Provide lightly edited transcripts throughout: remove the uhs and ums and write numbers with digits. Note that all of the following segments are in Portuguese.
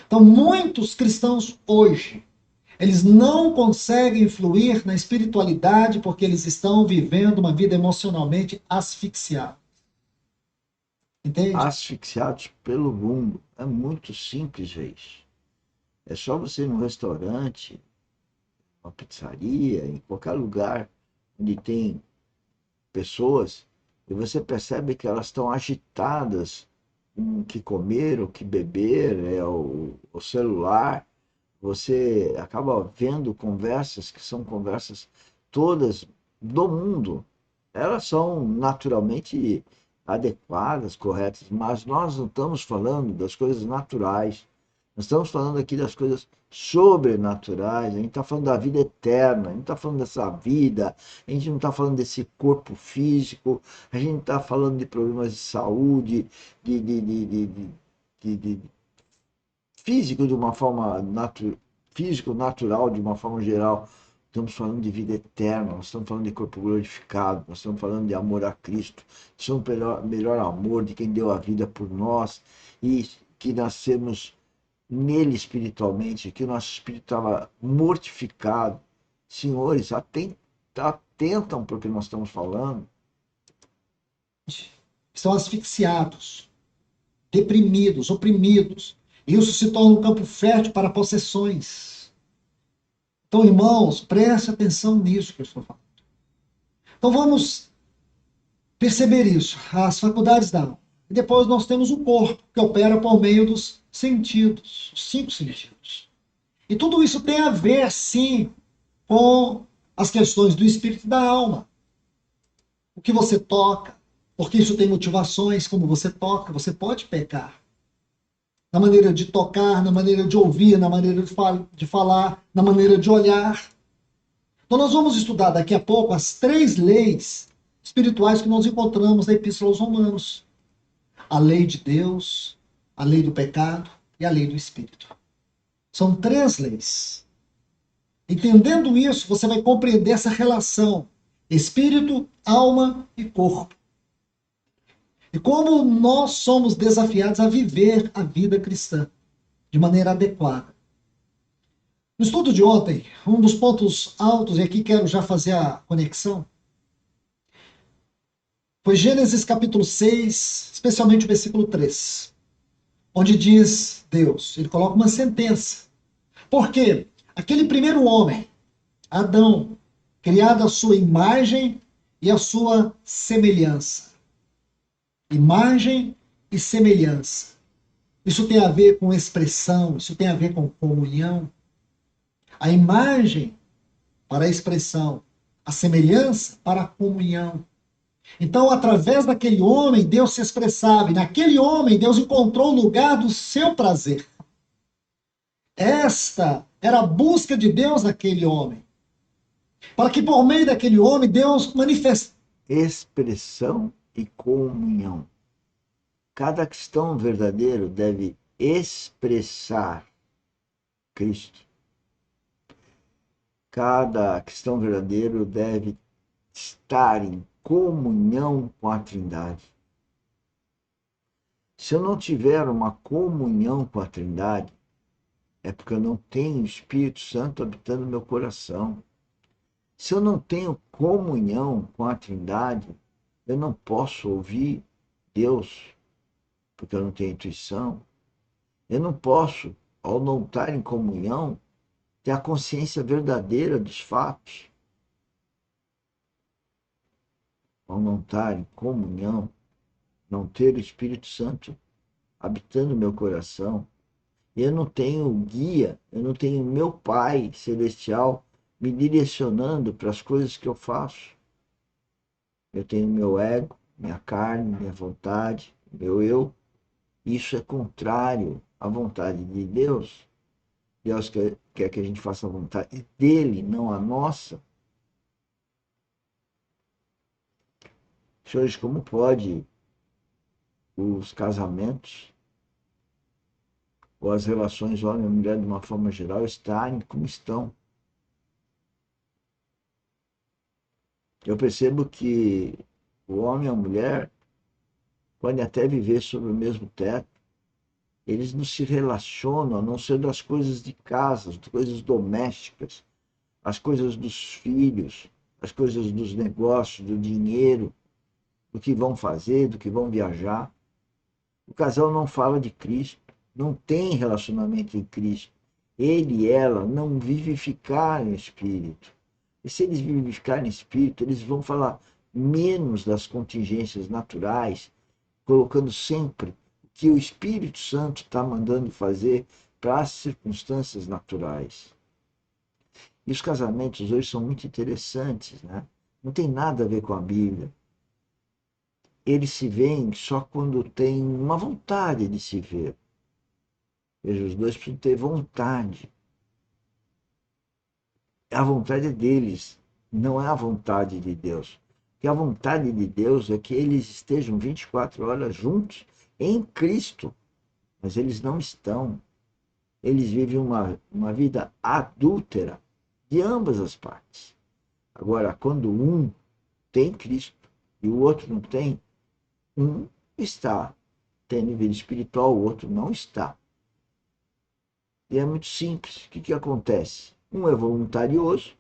Então, muitos cristãos hoje, eles não conseguem fluir na espiritualidade porque eles estão vivendo uma vida emocionalmente asfixiada. Entende? Asfixiados pelo mundo. É muito simples ver isso. É só você ir num restaurante, uma pizzaria, em qualquer lugar onde tem pessoas, e você percebe que elas estão agitadas com o que comer, o que beber, o celular. Você acaba vendo conversas que são conversas todas do mundo. Elas são naturalmente adequadas, corretas, mas nós não estamos falando das coisas naturais. Nós estamos falando aqui das coisas sobrenaturais, a gente está falando da vida eterna, a gente está falando dessa vida, a gente não está falando desse corpo físico, a gente está falando de problemas de saúde, de, de, de, de, de físico de uma forma físico natural de uma forma geral. Estamos falando de vida eterna, nós estamos falando de corpo glorificado, nós estamos falando de amor a Cristo, de um melhor amor de quem deu a vida por nós e que nascemos nele espiritualmente, que o nosso espírito estava mortificado. Senhores, atentam para o que nós estamos falando. Estão asfixiados, deprimidos, oprimidos. Isso se torna um campo fértil para possessões. Então, irmãos, preste atenção nisso que eu estou falando. Então, vamos perceber isso, as faculdades da alma. E depois nós temos o corpo, que opera por meio dos sentidos, os cinco sentidos. E tudo isso tem a ver, sim, com as questões do espírito e da alma. O que você toca, porque isso tem motivações, como você toca, você pode pecar. Na maneira de tocar, na maneira de ouvir, na maneira de falar, na maneira de olhar. Então, nós vamos estudar daqui a pouco as três leis espirituais que nós encontramos na Epístola aos Romanos: a lei de Deus, a lei do pecado e a lei do Espírito. São três leis. Entendendo isso, você vai compreender essa relação espírito, alma e corpo. E como nós somos desafiados a viver a vida cristã de maneira adequada. No estudo de ontem, um dos pontos altos, e aqui quero já fazer a conexão, foi Gênesis capítulo 6, especialmente o versículo 3, onde diz Deus, ele coloca uma sentença. Por quê? Aquele primeiro homem, Adão, criado à sua imagem e à sua semelhança. Imagem e semelhança. Isso tem a ver com expressão, isso tem a ver com comunhão. A imagem para a expressão, a semelhança para a comunhão. Então, através daquele homem, Deus se expressava, e naquele homem, Deus encontrou o lugar do seu prazer. Esta era a busca de Deus naquele homem, para que por meio daquele homem, Deus manifestasse. Expressão e comunhão. Cada cristão verdadeiro deve expressar Cristo. Cada cristão verdadeiro deve estar em comunhão com a Trindade. Se eu não tiver uma comunhão com a Trindade, é porque eu não tenho o Espírito Santo habitando no meu coração. Se eu não tenho comunhão com a Trindade, eu não posso ouvir Deus, porque eu não tenho intuição. Eu não posso, ao não estar em comunhão, ter a consciência verdadeira dos fatos. Ao não estar em comunhão, não ter o Espírito Santo habitando no meu coração, eu não tenho guia, eu não tenho meu Pai Celestial me direcionando para as coisas que eu faço. Eu tenho meu ego, minha carne, minha vontade, meu eu. Isso é contrário à vontade de Deus. Deus quer que a gente faça a vontade dele, não a nossa. Senhores, como pode os casamentos ou as relações homem e mulher de uma forma geral estarem como estão? Eu percebo que o homem e a mulher podem até viver sob o mesmo teto, Eles não se relacionam a não ser das coisas de casa, das coisas domésticas, as coisas dos filhos, as coisas dos negócios, do dinheiro, do que vão fazer, do que vão viajar. O casal não fala de Cristo, não tem relacionamento em Cristo. Ele e ela não vivificaram em espírito. E se eles vivificarem em espírito, eles vão falar menos das contingências naturais, colocando sempre o que o Espírito Santo está mandando fazer para as circunstâncias naturais. E os casamentos hoje são muito interessantes, né? Não tem nada a ver com a Bíblia. Eles se veem só quando tem uma vontade de se ver. Veja, os dois precisam ter vontade. A vontade é deles, não é a vontade de Deus. Porque a vontade de Deus é que eles estejam 24 horas juntos em Cristo. Mas eles não estão. Eles vivem uma vida adúltera de ambas as partes. Agora, quando um tem Cristo e o outro não tem, um está tendo vida espiritual, o outro não está. E é muito simples. O que acontece? Um é voluntarioso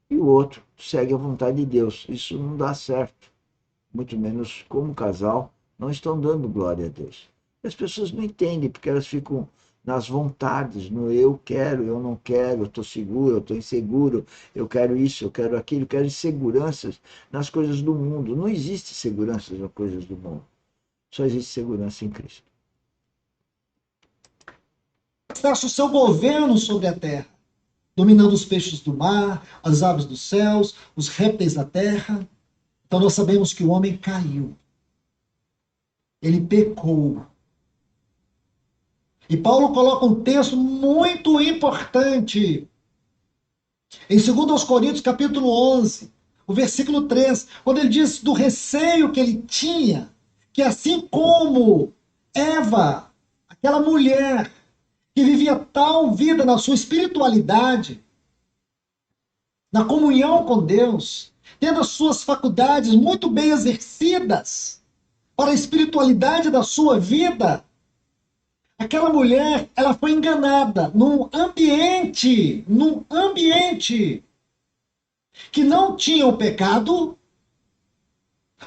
e o outro segue a vontade de Deus. Isso não dá certo. Muito menos como casal, não estão dando glória a Deus. E as pessoas não entendem, porque elas ficam nas vontades, no eu quero, eu não quero, eu estou seguro, eu estou inseguro, eu quero isso, eu quero aquilo, eu quero inseguranças nas coisas do mundo. Não existe segurança nas coisas do mundo. Só existe segurança em Cristo. Exerce o seu governo sobre a terra, dominando os peixes do mar, as aves dos céus, os répteis da terra. Então nós sabemos que o homem caiu. Ele pecou. E Paulo coloca um texto muito importante em 2 Coríntios, capítulo 11, o versículo 3, quando ele diz do receio que ele tinha, que assim como Eva, aquela mulher que vivia tal vida na sua espiritualidade, na comunhão com Deus, tendo as suas faculdades muito bem exercidas para a espiritualidade da sua vida, aquela mulher, ela foi enganada num ambiente que não tinha o pecado,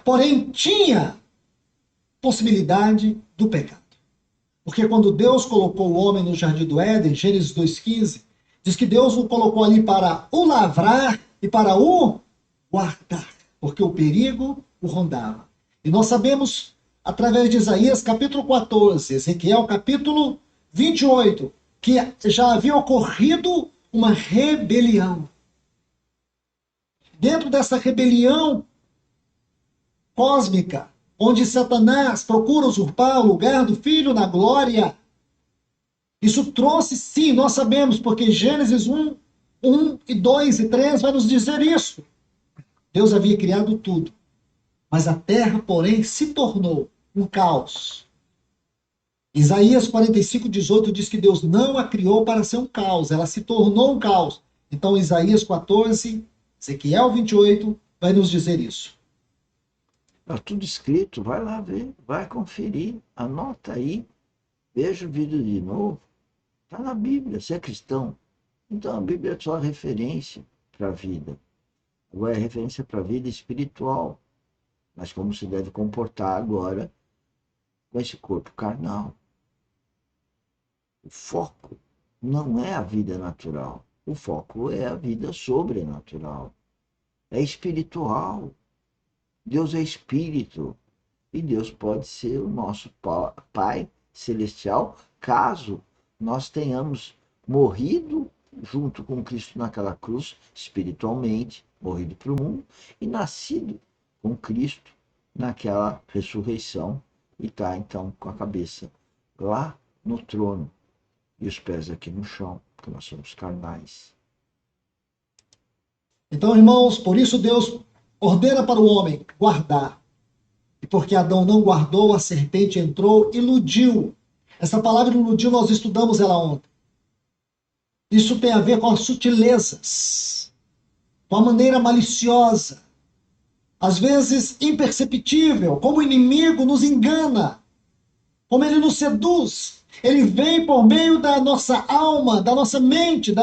porém tinha possibilidade do pecado. Porque quando Deus colocou o homem no jardim do Éden, Gênesis 2,15, diz que Deus o colocou ali para o lavrar e para o guardar, porque o perigo o rondava. E nós sabemos, através de Isaías capítulo 14, Ezequiel capítulo 28, que já havia ocorrido uma rebelião. Dentro dessa rebelião cósmica, onde Satanás procura usurpar o lugar do Filho na glória, isso trouxe, sim, nós sabemos, porque Gênesis 1, 2 e 3 vai nos dizer isso. Deus havia criado tudo, mas a terra, porém, se tornou um caos. Isaías 45:18 diz que Deus não a criou para ser um caos, ela se tornou um caos. Então, Isaías 14, Ezequiel 28 vai nos dizer isso. Está tudo escrito, vai lá ver, vai conferir, anota aí, veja o vídeo de novo. Está na Bíblia, você é cristão. Então a Bíblia é só referência para a vida. Agora é referência para a vida espiritual. Mas como se deve comportar agora com esse corpo carnal. O foco não é a vida natural. O foco é a vida sobrenatural. É espiritual. Deus é espírito. E Deus pode ser o nosso Pai celestial, caso nós tenhamos morrido junto com Cristo naquela cruz, espiritualmente, morrido para o mundo, e nascido com Cristo naquela ressurreição, e está então com a cabeça lá no trono e os pés aqui no chão, porque nós somos carnais. Então, irmãos, por isso Deus ordena para o homem guardar. E porque Adão não guardou, a serpente entrou e iludiu. Essa palavra iludiu, nós estudamos ela ontem. Isso tem a ver com as sutilezas, com a maneira maliciosa, às vezes imperceptível, como o inimigo nos engana. como ele nos seduz. Ele vem por meio da nossa alma, da nossa mente,